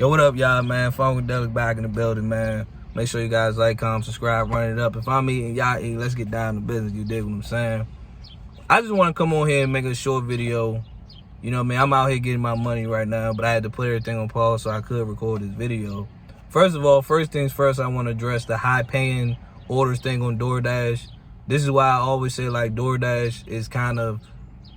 Yo, what up, y'all, man? Funkadelic back in the building, man. Make sure you guys like, comment, subscribe, run it up. If I'm eating, y'all eat. Let's get down to business. You dig what I'm saying? I just want to come on here and make a short video. You know what I mean? I'm out here getting my money right now, but I had to put everything on pause so I could record this video. First of all, first things first, I want to address the high-paying orders thing on Doordash. This is why I always say, like, Doordash is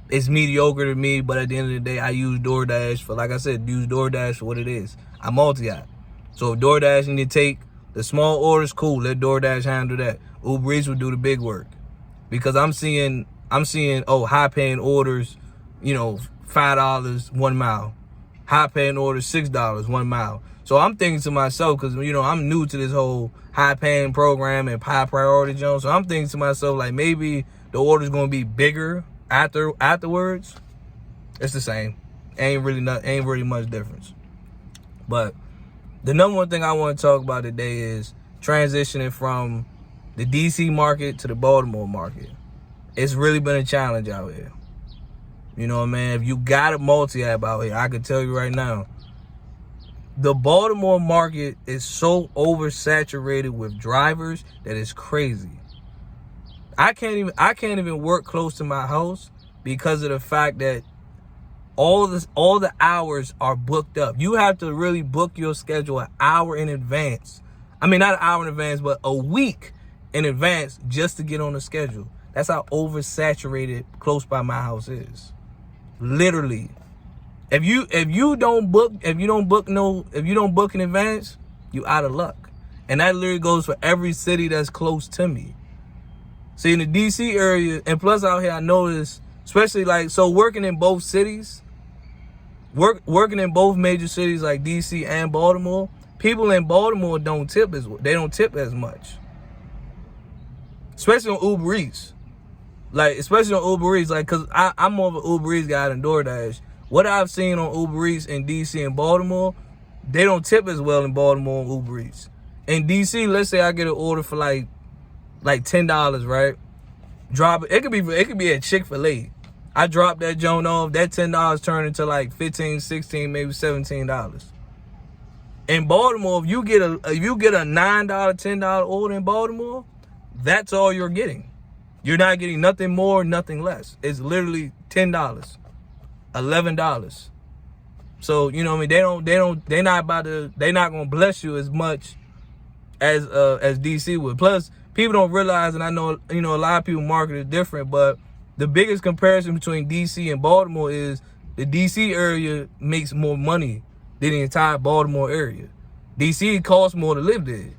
it's mediocre to me, but at the end of the day, I use Doordash for, like I said, use Doordash for what it is. I'm multi-app. So if Doordash need to take the small orders, cool, let Doordash handle that. Uber Eats will do the big work. Because I'm seeing, high-paying orders, you know, $5, 1 mile. High-paying orders, $6, 1 mile. So I'm thinking to myself, because, you know, I'm new to this whole high-paying program and high-priority zone. So I'm thinking to myself, like, maybe the order's going to be bigger afterwards. It's the same. Ain't really much difference. But the number one thing I want to talk about today is transitioning from the DC market to the Baltimore market. It's really been a challenge out here. You know what I mean? If you got a multi-app out here, I can tell you right now, the Baltimore market is so oversaturated with drivers that it's crazy. I can't even work close to my house because of the fact that all the hours are booked up. You have to really book your schedule an hour in advance. I mean, not an hour in advance, but a week in advance just to get on the schedule. That's how oversaturated close by my house is. Literally. If you don't book in advance, you out of luck. And that literally goes for every city that's close to me. See, in the DC area, and plus out here, I noticed, especially working in both cities, working in both major cities like DC and Baltimore, people in Baltimore don't tip as much. Especially on Uber Eats. Cause I'm more of an Uber Eats guy than Doordash. What I've seen on Uber Eats in DC and Baltimore, they don't tip as well in Baltimore on Uber Eats. In DC, let's say I get an order for like $10, right? Drop it. It could be a Chick-fil-A. I drop that joint off. That $10 turn into like $15, $16, maybe $17. In Baltimore, if you get a $9, $10 order in Baltimore, that's all you're getting. You're not getting nothing more, nothing less. It's literally $10, $11. So, you know what I mean? They're not gonna bless you as much as DC would. Plus, people don't realize, and I know, you know, a lot of people market it different, but the biggest comparison between DC and Baltimore is the DC area makes more money than the entire Baltimore area. DC costs more to live there.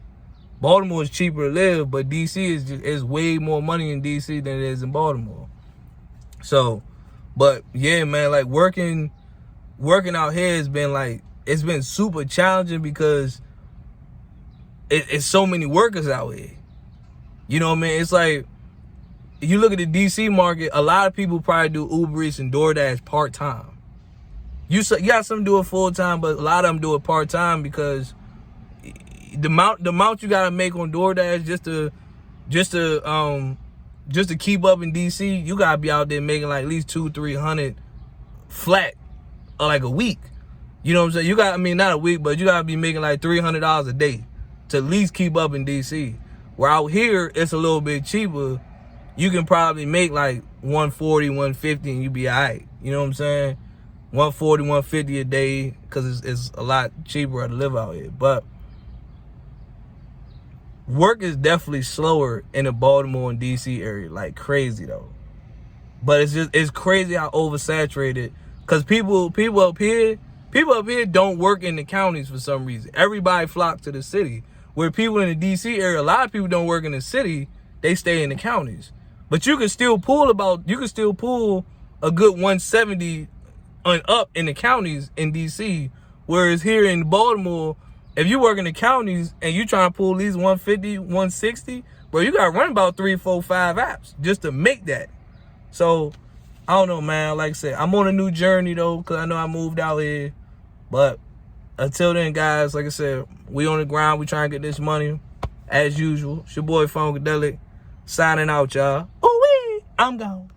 Baltimore is cheaper to live, but DC is way more money in DC than it is in Baltimore. So, but yeah, man, like working out here has been it's been super challenging because it's so many workers out here. You know what I mean? It's like, you look at the DC market, a lot of people probably do Uber Eats and Doordash part-time. You got some do it full-time, but a lot of them do it part-time because the amount you gotta make on Doordash just to keep up in DC, you gotta be out there making like at least $200-300 flat like a week. You know what I'm saying? Not a week, but you gotta be making like $300 a day to at least keep up in DC. Where out here, it's a little bit cheaper. You can probably make like $140, $150 and you be all right. You know what I'm saying? $140, $150 a day because it's a lot cheaper to live out here. But work is definitely slower in the Baltimore and DC area, like crazy though. But it's crazy how oversaturated, because people up here don't work in the counties for some reason. Everybody flock to the city. Where people in the DC area, a lot of people don't work in the city, they stay in the counties. But you can still pull a good 170 and up in the counties in DC. Whereas here in Baltimore, if you work in the counties and you try to pull these 150, 160, bro, you gotta run about 3, 4, 5 apps just to make that. So I don't know, man. Like I said, I'm on a new journey though, because I know I moved out here. But until then, guys, like I said, we on the ground. We trying to get this money as usual. It's your boy Funkadelic signing out, y'all. Ooh-wee, I'm gone.